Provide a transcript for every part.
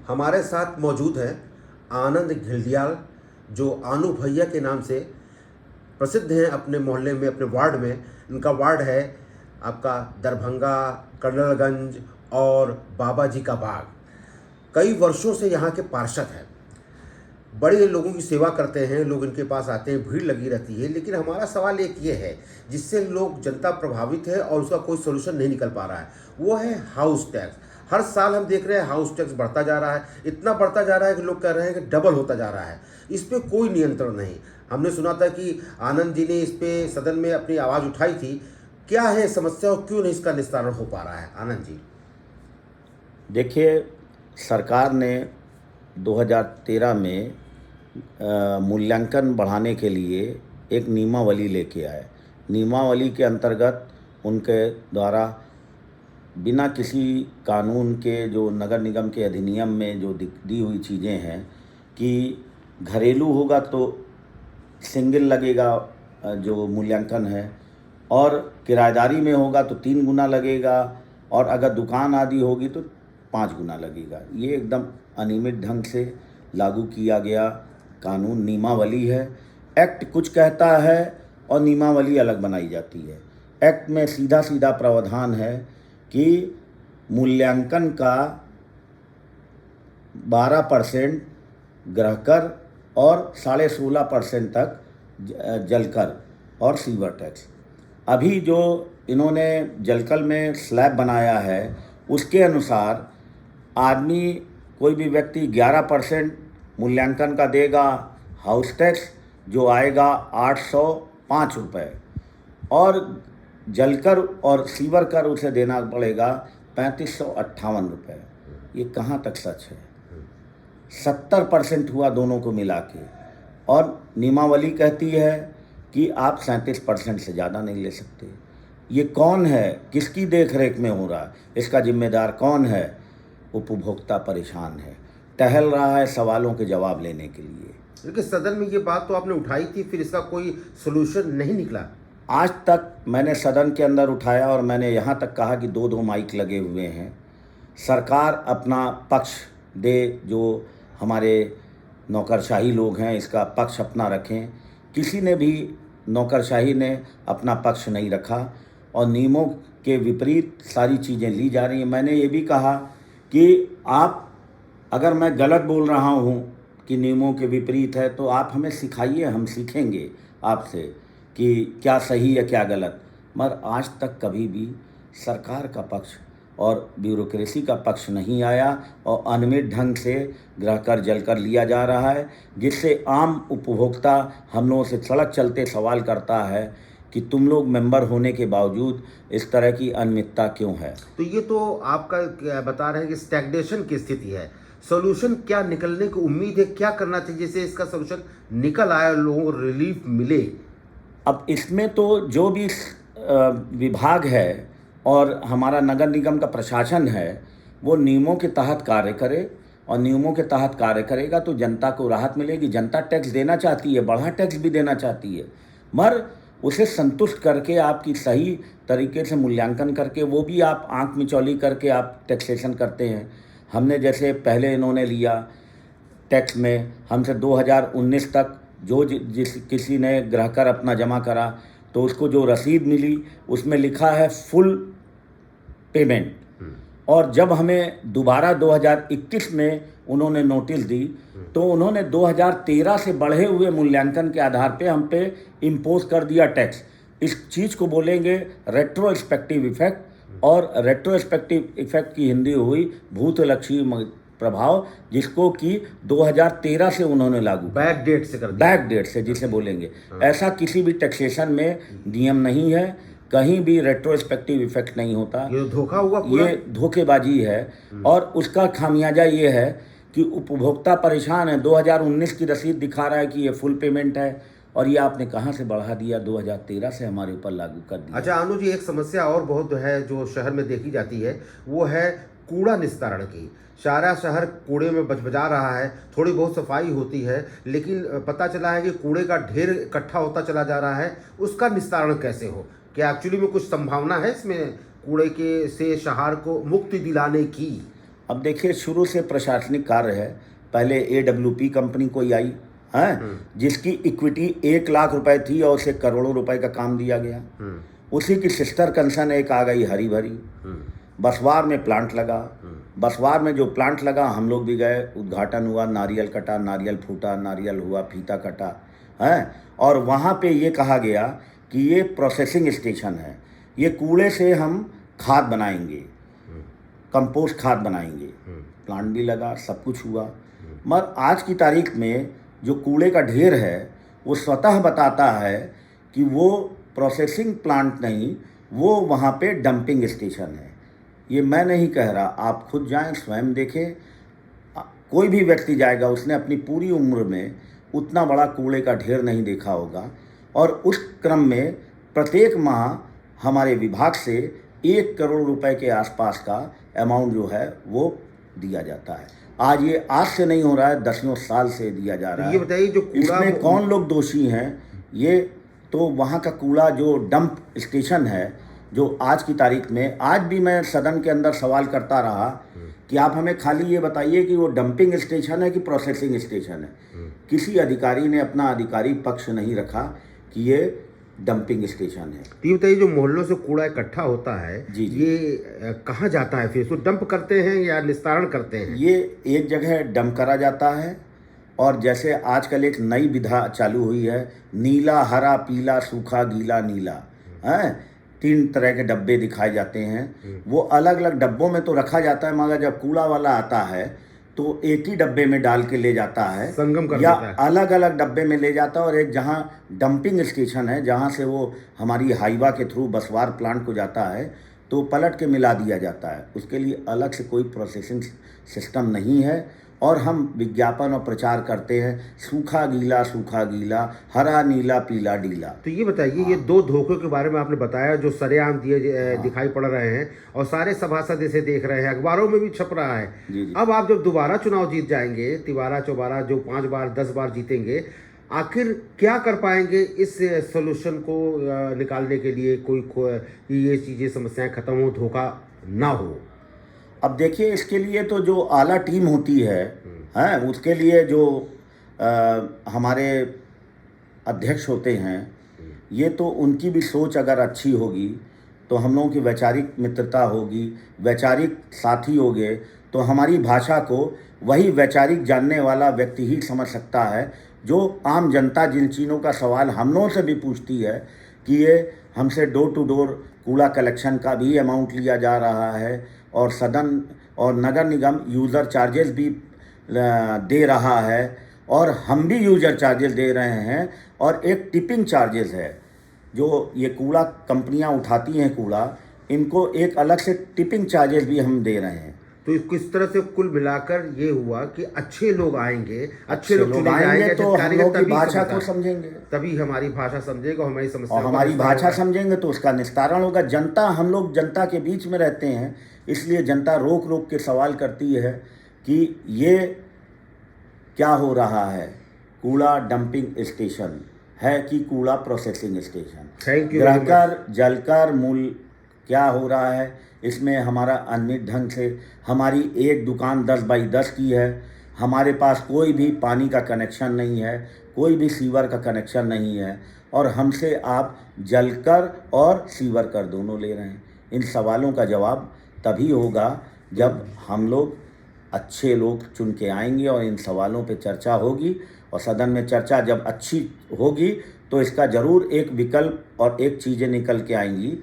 हमारे साथ मौजूद है आनंद घिल्डियाल, जो आनू भैया के नाम से प्रसिद्ध हैं अपने मोहल्ले में, अपने वार्ड में। इनका वार्ड है आपका दरभंगा, कर्नलगंज और बाबा जी का बाग। कई वर्षों से यहाँ के पार्षद हैं, बड़े लोगों की सेवा करते हैं, लोग इनके पास आते हैं, भीड़ लगी रहती है। लेकिन हमारा सवाल एक ये है जिससे लोग, जनता प्रभावित है और उसका कोई सोल्यूशन नहीं निकल पा रहा है, वो है हाउस टैक्स। हर साल हम देख रहे हैं हाउस टैक्स बढ़ता जा रहा है, इतना बढ़ता जा रहा है कि लोग कह रहे हैं कि डबल होता जा रहा है। इस पर कोई नियंत्रण नहीं। हमने सुना था कि आनंद जी ने इस पे सदन में अपनी आवाज़ उठाई थी। क्या है समस्या और क्यों नहीं इसका निस्तारण हो पा रहा है, आनंद जी? देखिए, सरकार ने 2013 में मूल्यांकन बढ़ाने के लिए एक नियमावली लेके आए। नियमावली के अंतर्गत उनके द्वारा बिना किसी कानून के, जो नगर निगम के अधिनियम में जो दी हुई चीज़ें हैं कि घरेलू होगा तो सिंगल लगेगा जो मूल्यांकन है, और किराएदारी में होगा तो 3 गुना लगेगा, और अगर दुकान आदि होगी तो 5 गुना लगेगा। ये एकदम अनियमित ढंग से लागू किया गया कानून, नियमावली है। एक्ट कुछ कहता है और नियमावली अलग बनाई जाती है। एक्ट में सीधा सीधा प्रावधान है कि मूल्यांकन का 12% गृहकर और 16.5% तक जलकर और सीवर टैक्स। अभी जो इन्होंने जलकल में स्लैब बनाया है उसके अनुसार आदमी, कोई भी व्यक्ति 11% मूल्यांकन का देगा हाउस टैक्स, जो आएगा 805 रुपये, और जलकर और सीवर कर उसे देना पड़ेगा 3558 रुपये। ये कहाँ तक सच है? 70% हुआ दोनों को मिला के, और नियमावली कहती है कि आप 37% से ज़्यादा नहीं ले सकते। ये कौन है, किसकी देख रेख में हो रहा है, इसका जिम्मेदार कौन है? उपभोक्ता परेशान है, टहल रहा है सवालों के जवाब लेने के लिए। लेकिन सदन में ये बात तो आपने उठाई थी, फिर इसका कोई सोल्यूशन नहीं निकला। आज तक मैंने सदन के अंदर उठाया और मैंने यहाँ तक कहा कि 2-2 माइक लगे हुए हैं। सरकार अपना पक्ष दे, जो हमारे नौकरशाही लोग हैं इसका पक्ष अपना रखें। किसी ने भी, नौकरशाही ने अपना पक्ष नहीं रखा और नियमों के विपरीत सारी चीज़ें ली जा रही हैं। मैंने ये भी कहा कि आप, अगर मैं गलत बोल रहा हूँ कि नियमों के विपरीत है, तो आप हमें सिखाइए, हम सीखेंगे आपसे कि क्या सही है क्या गलत। मगर आज तक कभी भी सरकार का पक्ष और ब्यूरोक्रेसी का पक्ष नहीं आया और अनियमित ढंग से गृहकर जलकर लिया जा रहा है, जिससे आम उपभोक्ता हम लोगों से सड़क चलते सवाल करता है कि तुम लोग मेंबर होने के बावजूद इस तरह की अनियमितता क्यों है। तो ये तो आपका क्या बता रहे हैं कि स्टैग्नेशन की स्थिति है। सॉल्यूशन क्या निकलने की उम्मीद है, क्या करना चाहिए जिससे इसका सॉल्यूशन निकल आए, लोगों को रिलीफ मिले? अब इसमें तो जो भी विभाग है और हमारा नगर निगम का प्रशासन है, वो नियमों के तहत कार्य करे, और नियमों के तहत कार्य करेगा तो जनता को राहत मिलेगी। जनता टैक्स देना चाहती है, बढ़ा टैक्स भी देना चाहती है, मगर उसे संतुष्ट करके, आपकी सही तरीके से मूल्यांकन करके, वो भी आप आंख मिचौली करके आप टैक्सेशन करते हैं। हमने जैसे पहले इन्होंने लिया टैक्स में, हमसे 2019 तक जो जिस किसी ने ग्राहकर अपना जमा करा तो उसको जो रसीद मिली उसमें लिखा है फुल पेमेंट, और जब हमें दोबारा 2021 में उन्होंने नोटिस दी तो उन्होंने 2013 से बढ़े हुए मूल्यांकन के आधार पे हम पे इम्पोज कर दिया टैक्स। इस चीज़ को बोलेंगे रेट्रोस्पेक्टिव इफेक्ट, और रेट्रोस्पेक्टिव इफेक्ट की हिंदी हुई भूतलक्षी प्रभाव, जिसको कि 2013 से उन्होंने लागू, बैक डेट से कर दिया। बैक डेट से जिसे बोलेंगे। ऐसा किसी भी टैक्सेशन में नियम नहीं है, कहीं भी रेट्रोस्पेक्टिव इफेक्ट नहीं होता। ये धोखा हुआ पूरा। ये धोखेबाजी है, और उसका खामियाजा ये है कि उपभोक्ता परेशान है। 2019 की रसीद दिखा रहा है कि ये फुल पेमेंट है, और ये आपने कहाँ से बढ़ा दिया, 2013 से हमारे ऊपर लागू कर दिया। अच्छा आनू जी, एक समस्या और बहुत है जो शहर में देखी जाती है, वो है कूड़ा निस्तारण की। सारा शहर कूड़े में बजबजा रहा है, थोड़ी बहुत सफाई होती है, लेकिन पता चला है कि कूड़े का ढेर इकट्ठा होता चला जा रहा है। उसका निस्तारण कैसे हो? क्या एक्चुअली में कुछ संभावना है इसमें कूड़े के से शहर को मुक्ति दिलाने की? अब देखिए, शुरू से प्रशासनिक कार्य है। पहले AWP कंपनी कोई आई है, जिसकी इक्विटी 1 लाख रुपए थी और उसे करोड़ों रुपए का काम दिया गया। उसी की सिस्टर कंसर्न एक आ गई हरी भरी। बसवार में प्लांट लगा। बसवार में जो प्लांट लगा, हम लोग भी गए, उद्घाटन हुआ, नारियल कटा, नारियल फूटा, नारियल हुआ, फीता कटा है। और वहाँ पे ये कहा गया कि ये प्रोसेसिंग स्टेशन है, ये कूड़े से हम खाद बनाएंगे, कंपोस्ट खाद बनाएंगे। प्लांट भी लगा, सब कुछ हुआ। मगर आज की तारीख में जो कूड़े का ढेर है, वो स्वतः बताता है कि वो प्रोसेसिंग प्लांट नहीं, वो वहाँ पे डंपिंग स्टेशन है। ये मैं नहीं कह रहा, आप खुद जाएं, स्वयं देखें। कोई भी व्यक्ति जाएगा, उसने अपनी पूरी उम्र में उतना बड़ा कूड़े का ढेर नहीं देखा होगा। और उस क्रम में प्रत्येक माह हमारे विभाग से 1 करोड़ रुपए के आसपास का अमाउंट जो है वो दिया जाता है। आज से नहीं हो रहा है, दसियों साल से दिया जा रहा है। ये बताइए, जो कूड़ा, इसमें कौन लोग दोषी हैं? ये तो वहाँ का कूड़ा जो डंप स्टेशन है, जो आज की तारीख में, आज भी मैं सदन के अंदर सवाल करता रहा कि आप हमें खाली ये बताइए कि वो डंपिंग स्टेशन है कि प्रोसेसिंग स्टेशन है। किसी अधिकारी ने अपना अधिकारी पक्ष नहीं रखा कि ये डंपिंग स्टेशन है। तो ये बताइए, जो मोहल्लों से कूड़ा इकट्ठा होता है, जी। ये कहाँ जाता है? फिर इसको डंप करते हैं या निस्तारण करते हैं? ये एक जगह डंप करा जाता है। और जैसे आजकल एक नई विधा चालू हुई है, नीला, हरा, पीला, सूखा, गीला, नीला, है 3 तरह के डब्बे दिखाए जाते हैं। वो अलग अलग डब्बों में तो रखा जाता है, मगर जब कूड़ा वाला आता है तो एक ही डब्बे में डाल के ले जाता है, संगम कर या देता है। अलग अलग डब्बे में ले जाता है। और एक जहाँ डंपिंग स्टेशन है, जहाँ से वो हमारी हाईवा के थ्रू बसवार प्लांट को जाता है, तो पलट के मिला दिया जाता है। उसके लिए अलग से कोई प्रोसेसिंग सिस्टम नहीं है। और हम विज्ञापन और प्रचार करते हैं, सूखा गीला, हरा नीला, पीला डीला। तो ये बताइए, ये 2 धोखों के बारे में आपने बताया जो सरेआम दिखाई पड़ रहे हैं और सारे सभासद इसे देख रहे हैं, अखबारों में भी छप रहा है। जी। अब आप जब दोबारा चुनाव जीत जाएंगे, तिबारा चौबारा, जो 5 बार 10 बार जीतेंगे, आखिर क्या कर पाएंगे इस सोल्यूशन को निकालने के लिए? कि ये चीज़ें, समस्याएं खत्म हो, धोखा ना हो। अब देखिए, इसके लिए तो जो आला टीम होती है, उसके लिए जो हमारे अध्यक्ष होते हैं, ये तो उनकी भी सोच अगर अच्छी होगी तो हम लोगों की वैचारिक मित्रता होगी, वैचारिक साथी होंगे, तो हमारी भाषा को वही वैचारिक जानने वाला व्यक्ति ही समझ सकता है। जो आम जनता जिन चीज़ों का सवाल हम लोगों से भी पूछती है कि ये हमसे डोर टू डोर कूड़ा कलेक्शन का भी अमाउंट लिया जा रहा है, और सदन और नगर निगम यूज़र चार्जेस भी दे रहा है, और हम भी यूज़र चार्जेस दे रहे हैं, और एक टिपिंग चार्जेस है जो ये कूड़ा कंपनियां उठाती हैं कूड़ा, इनको एक अलग से टिपिंग चार्जेस भी हम दे रहे हैं। तो किस तरह से कुल मिलाकर ये हुआ कि अच्छे लोग आएंगे, अच्छे लोग चुने आएंगे जाएंगे, तो हम लोग की भाषा को समझेंगे, तभी हमारी भाषा समझेगा, हमारी समस्या, और हमारी भाषा समझेंगे तो उसका निस्तारण होगा। जनता, हम लोग जनता के बीच में रहते हैं, इसलिए जनता रोक रोक के सवाल करती है कि ये क्या हो रहा है, कूड़ा डंपिंग स्टेशन है कि कूड़ा प्रोसेसिंग स्टेशन? Thank you. ग्रहकर जलकर मूल क्या हो रहा है? इसमें हमारा अनियमित ढंग से हमारी एक दुकान 10 बाई 10 की है, हमारे पास कोई भी पानी का कनेक्शन नहीं है, कोई भी सीवर का कनेक्शन नहीं है, और हमसे आप जलकर और सीवर कर दोनों ले रहे हैं। इन सवालों का जवाब तभी होगा जब हम लोग अच्छे लोग चुन के आएंगे और इन सवालों पे चर्चा होगी, और सदन में चर्चा जब अच्छी होगी तो इसका ज़रूर एक विकल्प और एक चीज़ें निकल के आएंगी।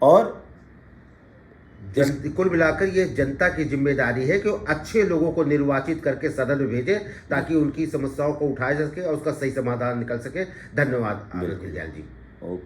और कुल मिलाकर ये जनता की जिम्मेदारी है कि वो अच्छे लोगों को निर्वाचित करके सदन में भेजें, ताकि उनकी समस्याओं को उठाया जा सके और उसका सही समाधान निकल सके। धन्यवाद आनंद घिल्डियाल जी। ओके।